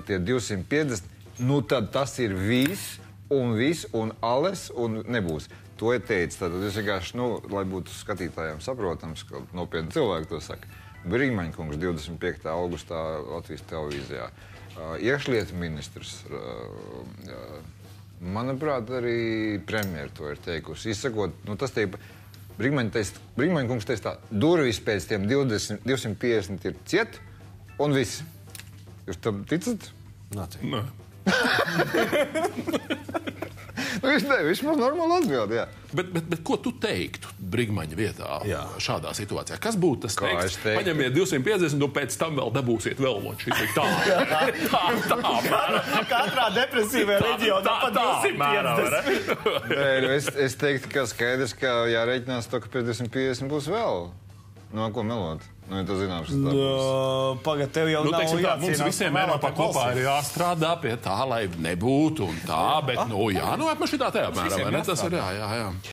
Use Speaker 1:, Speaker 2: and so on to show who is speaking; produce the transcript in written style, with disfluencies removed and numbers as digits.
Speaker 1: tie 250, nu tad tas ir viss, un alles, un nebūs. To ir teicis. Tad es vienkārši, lai būtu skatītājiem saprotams, ka nopietni cilvēki to saka. Brīmaņkungs 25. augustā Latvijas televīzijā. Iekšlietu ministrs, manuprāt, arī premjeri to ir teikusi. Izsakot, tas tiek, Brīmaņkungs teica tā, durvis pēc tiem 250 ir ciet, un viss. Jūs tam ticat?
Speaker 2: Nē.
Speaker 1: Viņš man normāli atbild, jā.
Speaker 2: Bet ko tu teiktu Brigmaņa vietā šādā situācijā? Kas būtu tas teiks?
Speaker 1: Es teiktu?
Speaker 2: Paņemiet 250 un pēc tam vēl dabūsiet vēl loči. Tā.
Speaker 3: Katrā depresīvajā reģionā pa 250.
Speaker 1: Es teiktu, ka skaidrs, ka jārēķinās to, ka pēc 250 būs vēl. Ko melot? Ja tas zināms,
Speaker 3: Pagad, tev jau nav jācīnās.
Speaker 2: Mums visiem Eiropā kopā ir jāstrādā pie tā, lai nebūtu un tā, bet, apmēram šitā tajā apmēram, vai ne? Tas ir, jā.